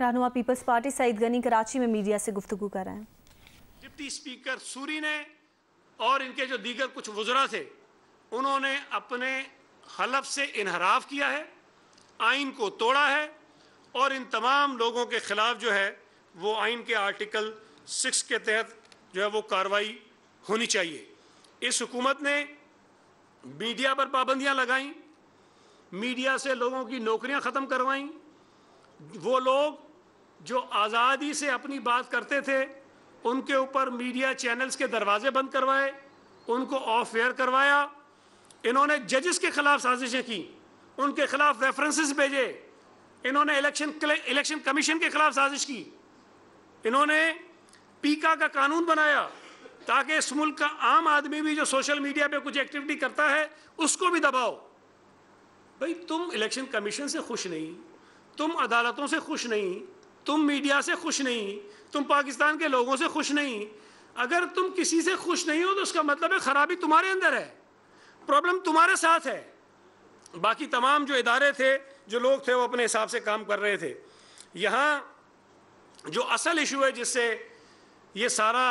रहनुमा peoples party Saeed Ghani Karachi में media से गुफ्तगू कर रहे हैं। डिप्टी स्पीकर सूरी ने और इनके जो दीगर कुछ वज़रा थे, उन्होंने अपने हलफ से इनहराफ किया है, आइन को तोड़ा है और इन तमाम लोगों के खिलाफ जो है वो आइन के आर्टिकल 6 के तहत जो है वो कार्रवाई होनी चाहिए। इस हुकूमत ने मीडिया पर पाबंदियां लगाई, मीडिया से लोगों की नौकरियां ख़त्म करवाईं। वो लोग जो आज़ादी से अपनी बात करते थे उनके ऊपर मीडिया चैनल्स के दरवाजे बंद करवाए, उनको ऑफ एयर करवाया। इन्होंने जजेस के खिलाफ साजिशें की, उनके खिलाफ रेफरेंसेस भेजे। इन्होंने इलेक्शन कमीशन के खिलाफ साजिश की। इन्होंने पीका का कानून बनाया ताकि इस मुल्क का आम आदमी भी जो सोशल मीडिया पे कुछ एक्टिविटी करता है उसको भी दबाओ। भाई, तुम इलेक्शन कमीशन से खुश नहीं, तुम अदालतों से खुश नहीं, तुम मीडिया से खुश नहीं, तुम पाकिस्तान के लोगों से खुश नहीं। अगर तुम किसी से खुश नहीं हो तो उसका मतलब है खराबी तुम्हारे अंदर है, प्रॉब्लम तुम्हारे साथ है। बाकी तमाम जो इदारे थे, जो लोग थे, वो अपने हिसाब से काम कर रहे थे। यहाँ जो असल इशू है जिससे ये सारा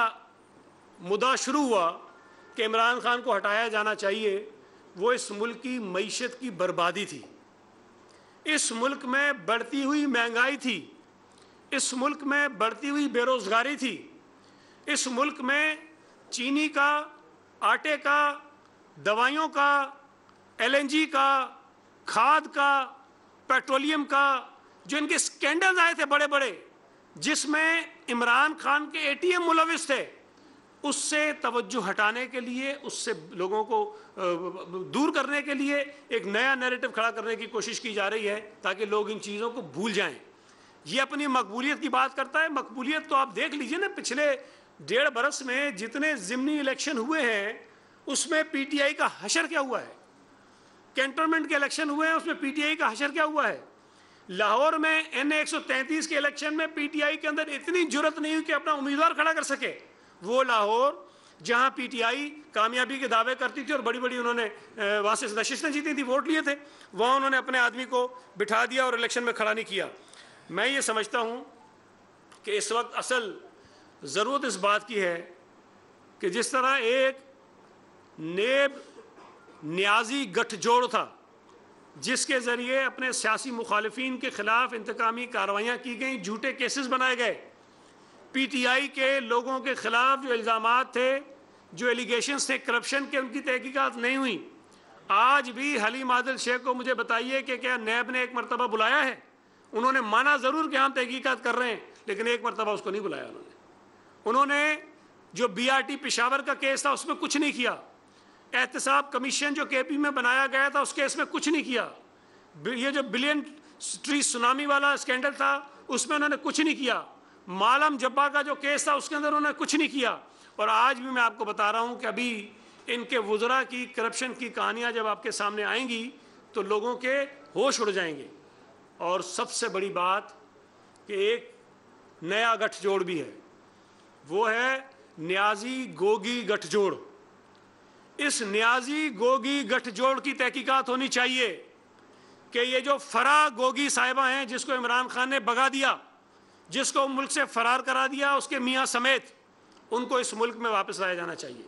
मुद्दा शुरू हुआ कि इमरान खान को हटाया जाना चाहिए, वो इस मुल्क की मईशत की बर्बादी थी। इस मुल्क में बढ़ती हुई महंगाई थी, इस मुल्क में बढ़ती हुई बेरोज़गारी थी, इस मुल्क में चीनी का, आटे का, दवाइयों का, LNG का, खाद का, पेट्रोलियम का, जो इनके स्कैंडल्स आए थे बड़े बड़े, जिसमें इमरान खान के ATM मुलविस थे, उससे तवज्जो हटाने के लिए, उससे लोगों को दूर करने के लिए एक नया नैरेटिव खड़ा करने की कोशिश की जा रही है ताकि लोग इन चीज़ों को भूल जाएं। ये अपनी मकबूलियत की बात करता है। मकबूलियत तो आप देख लीजिए ना, पिछले 1.5 बरस में जितने ज़िमनी इलेक्शन हुए हैं उसमें PTI का हशर क्या हुआ है। कैंटोनमेंट के इलेक्शन हुए हैं, उसमें PTI का हशर क्या हुआ है। लाहौर में NA 133 के इलेक्शन में PTI के अंदर इतनी जुर्रत नहीं हुई कि अपना उम्मीदवार खड़ा कर सके। वो लाहौर जहां PTI कामयाबी के दावे करती थी और बड़ी बड़ी उन्होंने वहाँ से नशिस्तें जीती थी, वोट लिए थे, वहाँ उन्होंने अपने आदमी को बिठा दिया और इलेक्शन में खड़ा नहीं किया। मैं ये समझता हूँ कि इस वक्त असल ज़रूरत इस बात की है कि जिस तरह एक नेब न्याजी गठजोड़ था जिसके ज़रिए अपने सियासी मुखालिफिन के ख़िलाफ़ इंतकामी कार्रवाइयाँ की गई, झूठे केसेस बनाए गए, PTI के लोगों के ख़िलाफ़ जो इल्ज़ामात थे, जो एलिगेशंस थे करप्शन के, उनकी तहकीकात नहीं हुई। आज भी हलीम आदिल शेख को मुझे बताइए कि क्या नैब ने एक मरतबा बुलाया है? उन्होंने माना ज़रूर कि हम तहकीकात कर रहे हैं, लेकिन एक मरतबा उसको नहीं बुलाया उन्होंने जो BRT पेशावर का केस था उसमें कुछ नहीं किया। एहतसाब कमीशन जो KP में बनाया गया था उस केस में कुछ नहीं किया। ये जो बिलियन ट्री सुनामी वाला स्कैंडल था उसमें उन्होंने कुछ नहीं किया। मालम जब्बा का जो केस था उसके अंदर उन्होंने कुछ नहीं किया। और आज भी मैं आपको बता रहा हूँ कि अभी इनके वज़रा की करप्शन की कहानियाँ जब आपके सामने आएंगी तो लोगों के होश उड़ जाएंगे। और सबसे बड़ी बात कि एक नया गठजोड़ भी है, वो है न्याजी गोगी गठजोड़। इस न्याजी गोगी गठजोड़ की तहकीकात होनी चाहिए कि ये जो फरा गोगी साहिबा हैं जिसको इमरान खान ने भगा दिया, जिसको मुल्क से फरार करा दिया उसके मियाँ समेत, उनको इस मुल्क में वापस लाया जाना चाहिए।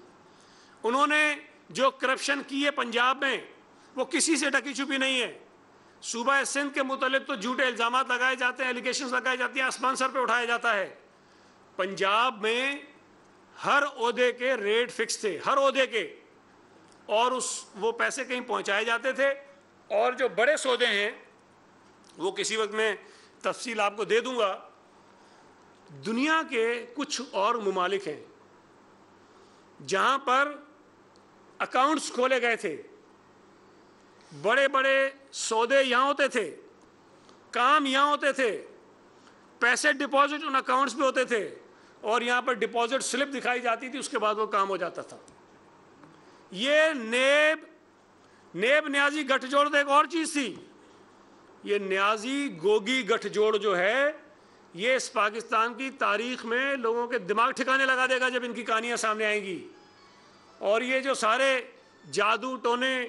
उन्होंने जो करप्शन की है पंजाब में वो किसी से ढकी छुपी नहीं है। सूबा सिंध के मुतालिक तो झूठे इल्ज़ामात लगाए जाते हैं, एलिगेशंस लगाई जाती हैं, आसमान सर पे उठाया जाता है। पंजाब में हर ओहदे के रेट फिक्स थे, हर ओहदे के, और वो पैसे कहीं पहुंचाए जाते थे। और जो बड़े सौदे हैं वो किसी वक्त मैं तफसील आपको दे दूंगा। दुनिया के कुछ और मुमालिक हैं जहां पर अकाउंट्स खोले गए थे, बड़े बड़े सौदे यहाँ होते थे, काम यहाँ होते थे, पैसे डिपॉजिट उन अकाउंट्स में होते थे और यहाँ पर डिपॉजिट स्लिप दिखाई जाती थी, उसके बाद वो काम हो जाता था। ये नेब न्याजी गठजोड़ तो एक और चीज़ थी। ये न्याजी गोगी गठजोड़ जो है ये इस पाकिस्तान की तारीख में लोगों के दिमाग ठिकाने लगा देगा जब इनकी कहानियाँ सामने आएंगी। और ये जो सारे जादू टोने,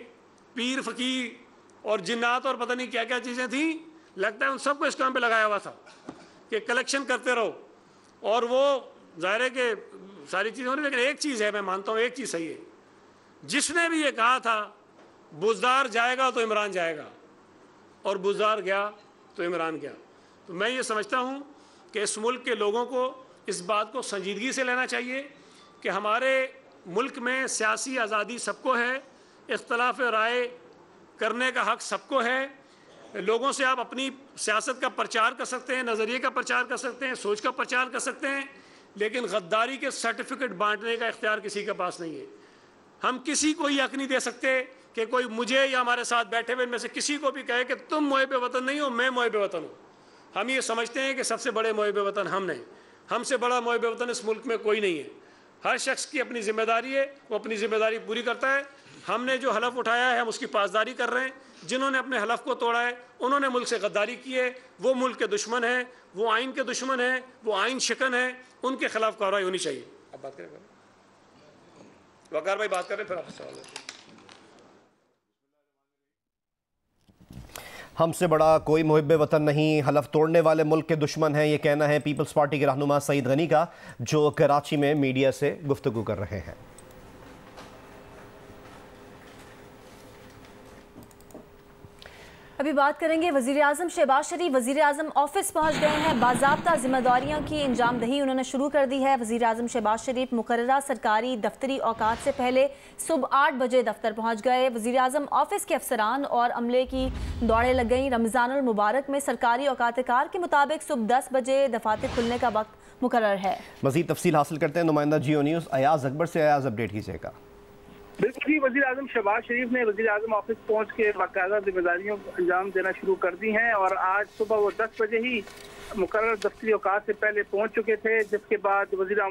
पीर फकीर और जिन्नात और पता नहीं क्या क्या चीज़ें थी, लगता है उन सबको इस काम पे लगाया हुआ था। कि कलेक्शन करते रहो, और वो जाहिर है कि सारी चीज़ें हो रही, लेकिन एक चीज़ है, मैं मानता हूँ एक चीज़ सही है, जिसने भी ये कहा था बुज़दार जाएगा तो इमरान जाएगा, और बुज़दार गया तो इमरान गया, तो मैं ये समझता हूँ कि इस मुल्क के लोगों को इस बात को संजीदगी से लेना चाहिए कि हमारे मुल्क में सियासी आज़ादी सबको है, इख्तलाफ राय करने का हक़ सबको है, लोगों से आप अपनी सियासत का प्रचार कर सकते हैं, नज़रिए का प्रचार कर सकते हैं, सोच का प्रचार कर सकते हैं, लेकिन गद्दारी के सर्टिफिकेट बांटने का इख्तियार किसी के पास नहीं है। हम किसी को ये हक़ नहीं दे सकते कि कोई मुझे या हमारे साथ बैठे हुए में से किसी को भी कहे कि तुम मुहिब वतन नहीं हो, मैं मुहिब वतन हूँ। हम ये समझते हैं कि सबसे बड़े मुहिब वतन हमने, हमसे बड़ा मुहिब वतन इस मुल्क में कोई नहीं है। हर शख्स की अपनी जिम्मेदारी है, वो अपनी जिम्मेदारी पूरी करता है। हमने जो हलफ उठाया है हम उसकी पासदारी कर रहे हैं। जिन्होंने अपने हलफ को तोड़ा है उन्होंने मुल्क से गद्दारी की है, वो मुल्क के दुश्मन हैं, वो आइन के दुश्मन हैं, वो आइन शिकन है, उनके खिलाफ कार्रवाई होनी चाहिए। अब बात करें वकार भाई, बात करें फिर आपसे सवाल है। हमसे बड़ा कोई मुहिब वतन नहीं, हलफ तोड़ने वाले मुल्क के दुश्मन हैं, ये कहना है पीपल्स पार्टी के रहनुमा सईद गनी का, जो कराची में मीडिया से गुफ्तगू कर रहे हैं। अभी बात करेंगे वज़ीर आज़म शहबाज शरीफ वज़ीर आज़म ऑफिस पहुंच गए हैं। बाज़ाब्ता जिम्मेदारियों की इंजामदही उन्होंने शुरू कर दी है। वज़ीर आज़म शहबाज शरीफ मुकर्ररा सरकारी दफ्तरी औकात से पहले सुबह 8 बजे दफ्तर पहुंच गए। वज़ीर आज़म ऑफिस के अफसरान और अमले की दौड़ें लग गईं। रमज़ानुल मुबारक में सरकारी औकात कार के मुताबिक सुबह 10 बजे दफातर खुलने का वक्त मुकर्रर है। मज़ीद तफसील हासिल करते हैं नुमाइंदा जियो न्यूज़ अयाज अकबर से। अयाज, अपडेट कीजिएगा। बिल्कुल ही, वज़ीर आज़म शहबाज शरीफ ने वज़ीर आज़म ऑफिस पहुंच के बाकायदा जिम्मेदारियों को अंजाम देना शुरू कर दी हैं, और आज सुबह वो 10 बजे ही मुकर्रर दफ्तरी औकात से पहले पहुंच चुके थे, जिसके बाद वज़ीर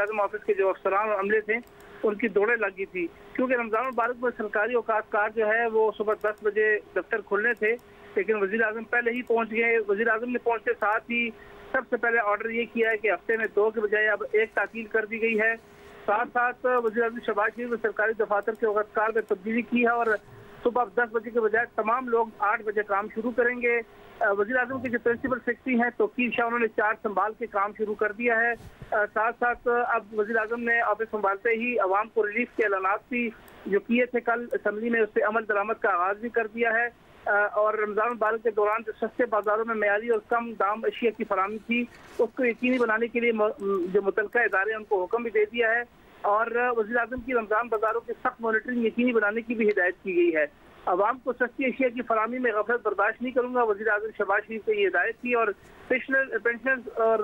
आज़म ऑफिस के जो अफसरान और अमले थे उनकी दौड़ें लगी थी, क्योंकि रमज़ान मुबारक में सरकारी औकात कार जो है वो सुबह 10 बजे दफ्तर खुलने थे, लेकिन वज़ीर आज़म पहले ही पहुँच गए। वज़ीर आज़म ने पहुँचते साथ ही सबसे पहले ऑर्डर ये किया है कि हफ्ते में 2 के बजाय अब 1 ताकील कर दी गई है। साथ साथ वज़ीर आज़म शहबाज शरीफ ने सरकारी दफातर के औकात कार में तब्दीली की है, और सुबह 10 बजे के बजाय तमाम लोग 8 बजे काम शुरू करेंगे। वज़ीर आज़म के जो प्रिंसिपल सेक्रेटरी हैं तौकीर शाह, उन्होंने चार्ज संभाल के काम शुरू कर दिया है। साथ साथ अब वज़ीर आज़म ने ऑफिस संभालते ही अवाम को रिलीफ के ऐलानात भी जो किए थे कल असम्बली में, उससे अमल दरामद का आगाज़ भी कर दिया है, और रमज़ान मुबारक के दौरान जो सस्ते बाजारों में मेयारी और कम दाम अशिया की फराहमी थी उसको यकीनी बनाने के लिए जो मुतल्लिका इदारे हैं उनको हुक्म भी दे दिया है, और वज़ीर आज़म की रमज़ान बाजारों की सख्त मॉनिटरिंग यकीनी बनाने की भी हिदायत की गई है। अवाम को सस्ती अशिया की फराहमी में गफलत बर्दाश्त नहीं करूँगा, वज़ीर आज़म शहबाज शरीफ को ये हिदायत की, और पेंशनर्स और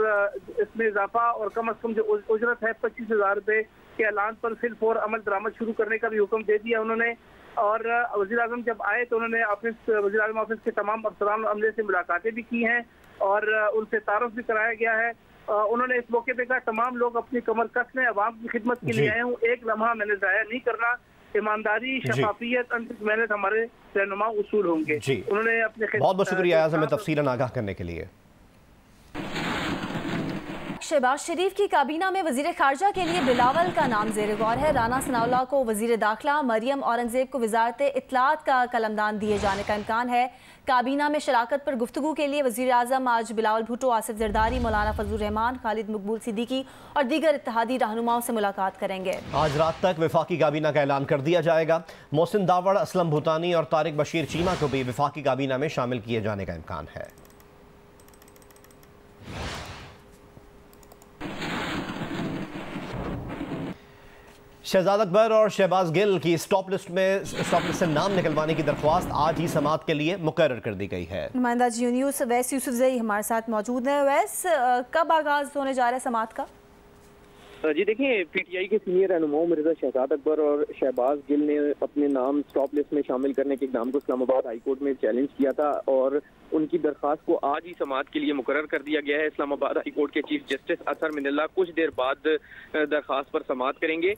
इसमें इजाफा और कम अज़ कम जो उजरत है 25,000 रुपये के ऐलान पर फिल फौर अमल दरामद शुरू करने का भी हुक्म दे दिया उन्होंने। और वज़ीर आज़म जब आए तो उन्होंने वज़ीर आज़म ऑफिस के तमाम अफसरान अमले से मुलाकातें भी की हैं और उनसे तारुफ भी कराया गया है। उन्होंने इस मौके पे कहा तमाम लोग अपनी कमर कस में अवाम की खिदमत के लिए आए हूँ, एक लम्हा मैंने ज़ाया नहीं करना, ईमानदारी, शफाफियत, अंतिम मेहनत हमारे रहनुमा उसूल होंगे। उन्होंने अपने बहुत बहुत शुक्रिया हमें तफसीलन आगाह करने के लिए। शहबाज शरीफ की काबीना में वजीर खारजा के लिए बिलावल का नाम ज़ेर गौर है। राना सनाउल्लाह को वजीर दाखिला, मरियम औरंगजेब को वजारत इत्तलात का कलमदान दिए जाने का इम्कान है। काबीना में शराकत पर गुफ्तगू के लिए वजीर आज़म आज बिलावल भुट्टो, आसिफ जरदारी, मौलाना फजलुर रहमान, खालिद मकबूल सिद्दीकी और दीगर इत्तेहादी रहनुमाओं से मुलाकात करेंगे। आज रात तक वफाकी काबीना का ऐलान कर दिया जाएगा। मोहसिन दावड़, असलम भूटानी और तारिक बशीर चीमा को भी वफाकी काबीना में शामिल किए जाने का इम्कान है। शहजाद अकबर और शहबाज गिल की स्टॉप लिस्ट से नाम निकलवाने की दरख्वास्त आज ही समाअत के लिए मुकर्रर कर दी गई है। नुमाइंदा जियो न्यूज़ वैस यूसुफजई हमारे साथ मौजूद है। वैस, कब आगाज होने जा रहा है समाअत का? जी देखिए, पीटीआई के सीनियर रहनुमाओं मिर्जा शहजाद अकबर और शहबाज गिल ने अपने नाम स्टॉप लिस्ट में शामिल करने के इक़दाम को इस्लामाबाद हाई कोर्ट में चैलेंज किया था और उनकी दरख्वास्त को आज ही समाअत के लिए मुकर्रर कर दिया गया है। इस्लामाबाद हाई कोर्ट के चीफ जस्टिस अतहर मिनल्ला कुछ देर बाद दरख्वास्त पर समाअत करेंगे।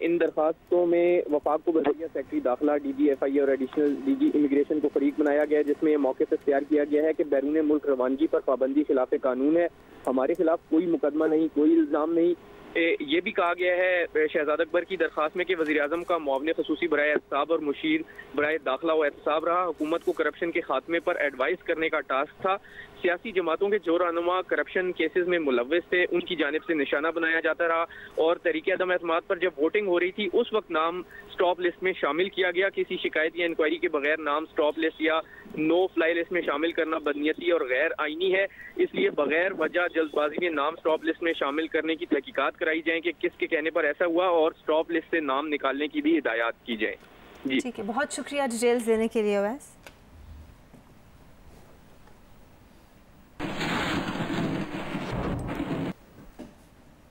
इन दरख्वास्तों में वफाक को बहरिया सेक्रेटरी दाखिला, DG FI और एडिशनल DG इमिग्रेशन को फरीक बनाया गया है, जिसमें मौके से तैयार किया गया है कि बैरून मुल्क रवानगी पर पाबंदी खिलाफ कानून है, हमारे खिलाफ कोई मुकदमा नहीं, कोई इल्ज़ाम नहीं। ये भी कहा गया है शहजाद अकबर की दरख्वास्त में कि वज़ीर आज़म का मुआविन ख़ुसूसी बराए एहतसाब और मुशीर बराए दाखिला व एहतसाब रहा, हुकूमत को करप्शन के खात्मे पर एडवाइस करने का टास्क था। सियासी जमातों के जो रहनुमा करप्शन केसेस में मुलव्वस थे उनकी जानिब से निशाना बनाया जाता रहा और तरीके अदम एतमाद पर जब वोटिंग हो रही थी उस वक्त नाम स्टॉप लिस्ट में शामिल किया गया। किसी शिकायत या इंक्वायरी के बगैर नाम स्टॉप लिस्ट या नो फ्लाई लिस्ट में शामिल करना बदनीयती और गैर आईनी है, इसलिए बगैर वजह जल्दबाजी में नाम स्टॉप लिस्ट में शामिल करने की तहकीकात कराई जाए कि किसके कहने पर ऐसा हुआ और स्टॉप लिस्ट से नाम निकालने की भी हिदायत की जाए। जी ठीक है, बहुत शुक्रिया डिटेल्स देने के लिए। वैस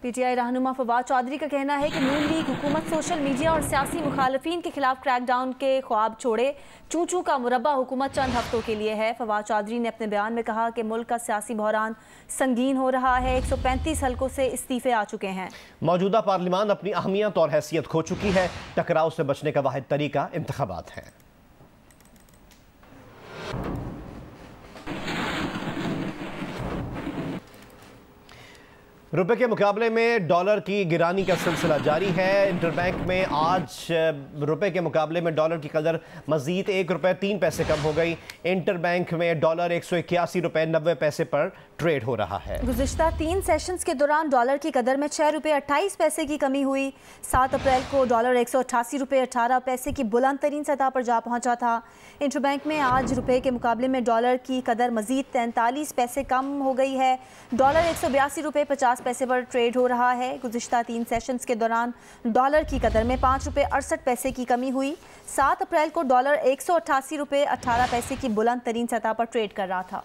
पीटीआई रहनुमा फवाद चौधरी का कहना है कि नून लीग हुकूमत सोशल मीडिया और सियासी मुखालफिन के खिलाफ क्रैकडाउन के ख्वाब छोड़े। चू चू का मुरब्बा हुकूमत चंद हफ्तों के लिए है। फवाद चौधरी ने अपने बयान में कहा कि मुल्क का सियासी बहरान संगीन हो रहा है। 135 हल्कों से इस्तीफे आ चुके हैं। मौजूदा पार्लियामान अपनी अहमियत और हैसियत खो चुकी है। टकराव से बचने का वाहिद तरीका इंतखाबात है। रुपए के मुकाबले में डॉलर की गिरानी का सिलसिला जारी है। इंटरबैंक में आज रुपए के मुकाबले में डॉलर की कदर मजीद 1 रुपये 3 पैसे कम हो गई। इंटरबैंक में डॉलर 181 रुपये 90 पैसे पर ट्रेड हो रहा है। गुज़िश्ता 3 सेशंस के दौरान डॉलर की कदर में 6 रुपये 28 पैसे की कमी हुई। 7 अप्रैल को डॉलर 188 रुपये 18 पैसे की बुलंद तरीन सतह पर जा पहुंचा था। इंटरबैंक में आज रुपए के मुकाबले में डॉलर की कदर मजीद 43 पैसे कम हो गई है। डॉलर 182 रुपये 50 पैसे पर ट्रेड हो रहा है। गुज़िश्ता 3 सेशंस के दौरान डॉलर की कदर में 5 रुपये 68 पैसे की कमी हुई। 7 अप्रैल को डॉलर 188 रुपये 18 पैसे की बुलंद तरीन सतह पर ट्रेड कर रहा था।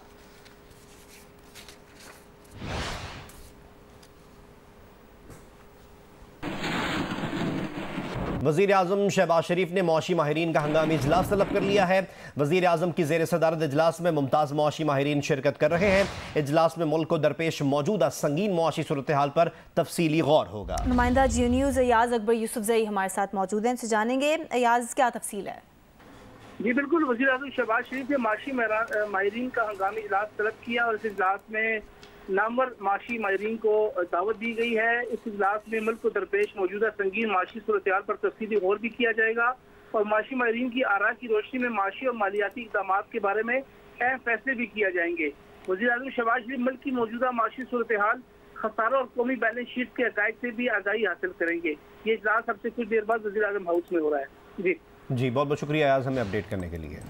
वज़ीर आज़म शहबाज शरीफ ने मुआशी माहिरीन का हंगामी इजलास तलब कर लिया है। वज़ीर आज़म की ज़ेर सदारत इजलास में मुमताज़ मुआशी माहिरीन शिरकत कर रहे हैं। इजलास में मुल्क को दरपेश मौजूदा संगीन मुआशी सूरत हाल पर तफसीली गौर होगा। नुमाइंदा जियो न्यूज़ अयाज अकबर यूसुफजई हमारे साथ मौजूद हैं, इनसे जानेंगे अयाज क्या तफसील है। जी बिल्कुल, वज़ीर आज़म शहबाज शरीफ ने मुआशी माहिरीन का हंगामी इजलास तलब किया और इस इजलास में नामवर माशी माहिरीन को दावत दी गई है। इस इजलास में मुल्क को दरपेश मौजूदा संगीन माशी सूरत हाल पर तफसीली गौर भी किया जाएगा और माशी माहिरीन की आरा की रोशनी में माशी और मालियाती इक़दाम के बारे में अहम फैसले भी किए जाएंगे। वज़ीर आज़म शहबाज शरीफ मुल्क की मौजूदा माशी सूरत हाल, खसारों और कौमी बैलेंस शीट के हक़ाइक़ से भी आगाही हासिल करेंगे। ये इजलास अब से कुछ देर बाद वज़ीर आज़म हाउस में हो रहा है। जी बहुत बहुत शुक्रिया आज हमें अपडेट करने के लिए।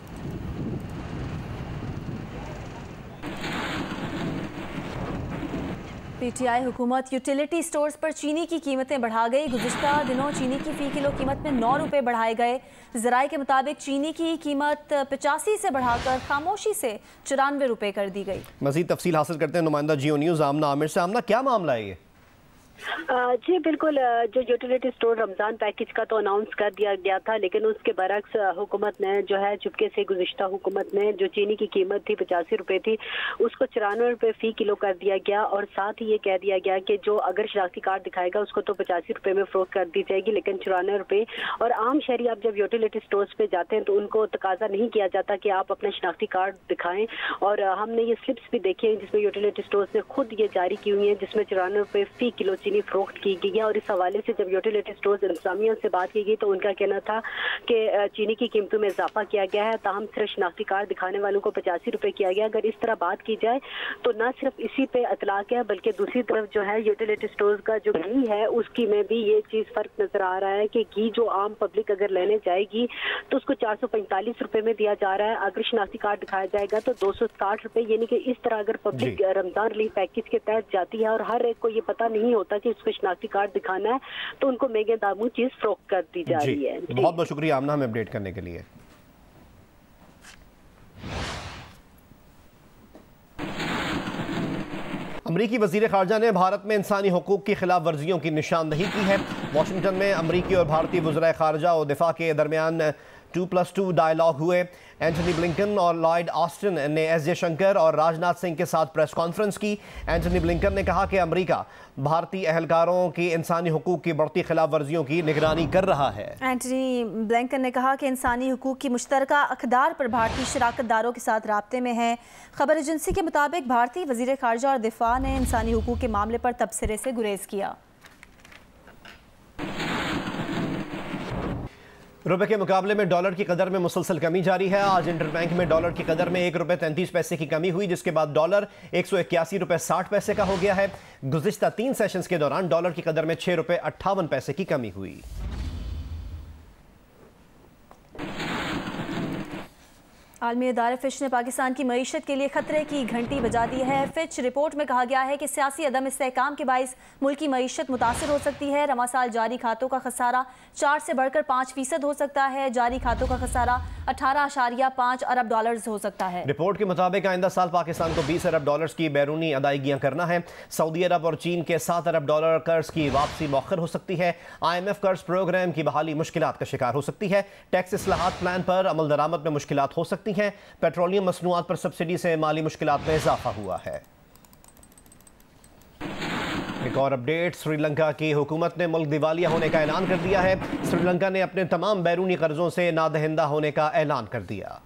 पीटीआई हुकूमत यूटिलिटी स्टोर्स पर चीनी की कीमतें बढ़ा गई। गुज़िश्ता दिनों चीनी की फ़ी किलो कीमत में 9 रुपये बढ़ाए गए। ज़राए के मुताबिक चीनी की कीमत 85 से बढ़ाकर खामोशी से 94 रुपये कर दी गई। मज़ीद तफसील हासिल करते हैं नुमाइंदा जियो न्यूज़ आमना आमिर से। आमना, क्या मामला है ये? जी बिल्कुल, जो यूटिलिटी स्टोर रमज़ान पैकेज का तो अनाउंस कर दिया गया था, लेकिन उसके बरक्स हुकूमत ने जो है चुपके से गुज़िश्ता हुकूमत ने जो चीनी की कीमत थी 85 रुपये थी उसको 94 रुपये फ़ी किलो कर दिया गया और साथ ही ये कह दिया गया कि जो अगर शनाख्ती कार्ड दिखाएगा उसको तो 85 रुपये में फ़रोख्त कर दी जाएगी, लेकिन 94 रुपये। और आम शहरी आप जब यूटिलिटी स्टोर्स पे जाते हैं तो उनको तकाजा नहीं किया जाता कि आप अपना शनाख्ती कार्ड दिखाएं। और हमने ये स्लिप्स भी देखी हैं जिसमें यूटिलिटी स्टोर्स ने खुद ये जारी की हुई हैं जिसमें 94 रुपये फ़ी किलो चीनी फरोख्त की गई है। और इस हवाले से जब यूटिलिटी स्टोर्स इंतजामिया से बात की गई तो उनका कहना था कि चीनी की कीमतों में इजाफा किया गया है, ताहम सिर्फ शनाख्ती कार्ड दिखाने वालों को 85 रुपये किया गया। अगर इस तरह बात की जाए तो न सिर्फ इसी पे इतलाक है बल्कि दूसरी तरफ जो है यूटिलिटी स्टोर्स का जो घी है उसकी में भी ये चीज़ फ़र्क नज़र आ रहा है कि घी जो आम पब्लिक अगर लेने जाएगी तो उसको 445 रुपये में दिया जा रहा है, अगर शनाख्ती कार्ड दिखाया जाएगा तो 260 रुपये। यानी कि इस तरह अगर पब्लिक रमज़ान रिलीफ पैकेज के तहत जाती है और हर एक को ये पता नहीं होता कि उसको शनाख्ती कार्ड दिखाना है तो उनको महंगे दामों चीज फरोख्त कर दी जा रही है। बहुत बहुत शुक्रिया आमना हमें अपडेट करने के लिए। अमरीकी वज़ीर ख़ारजा ने भारत में इंसानी हुकूक की खिलाफ वर्जियों की निशानदही की है। वाशिंगटन में अमरीकी और भारतीय वज़राए ख़ारजा और दिफा के दरमियान 2+2 डायलॉग हुए। एंटनी ब्लिंकन और लॉयड ऑस्टिन ने एस जयशंकर और राजनाथ सिंह के साथ प्रेस कॉन्फ्रेंस की। एंटनी ब्लिंकन ने कहा कि अमेरिका भारतीय एहलकारों की इंसानी हुकूक की बढ़ती खिलाफ वर्जियों की निगरानी कर रहा है। एंटनी ब्लिंकन ने कहा कि इंसानी हुकूक की मुश्तरका अक़दार पर भारतीय शराकतदारों के साथ राब्ते में है। खबर एजेंसी के मुताबिक भारतीय वज़ीर ख़ारजा और दिफा ने इंसानी हुकूक के मामले पर तबसरे से गुरेज किया। रुपए के मुकाबले में डॉलर की कदर में मुसलसल कमी जारी है। आज इंटरबैंक में डॉलर की कदर में 1 रुपये 33 पैसे की कमी हुई, जिसके बाद डॉलर 181 रुपये 60 पैसे का हो गया है। गुज़िश्ता 3 सेशंस के दौरान डॉलर की कदर में 6 रुपये 58 पैसे की कमी हुई। आलमी इदारे फिच ने पाकिस्तान की मईशत के लिए खतरे की घंटी बजा दी है। फिच रिपोर्ट में कहा गया है कि सियासी अदम इस्तेहकाम के बाइस मुल्क की मईशत मुतासर हो सकती है। रवा साल जारी खातों का खसारा 4 से बढ़कर 5% हो सकता है। जारी खातों का खसारा 18.5 अरब डॉलर्स हो सकता है। रिपोर्ट के मुताबिक आइंदा साल पाकिस्तान को 20 अरब डॉलर्स की बैरूनी अदायगियां करना है। सऊदी अरब और चीन के 7 अरब डॉलर कर्ज की वापसी मौखर हो सकती है। IMF कर्ज प्रोग्राम की बहाली मुश्किलात का शिकार हो सकती है। टैक्स इस्लाहात प्लान पर अमल दरामद में मुश्किलात हो सकती हैं। पेट्रोलियम मसनूआत पर सब्सिडी से माली मुश्किलात में इजाफा हुआ है। एक और अपडेट, श्रीलंका की हुकूमत ने मुल्क दिवालिया होने का ऐलान कर दिया है। श्रीलंका ने अपने तमाम बैरूनी कर्जों से नादहिंदा होने का ऐलान कर दिया।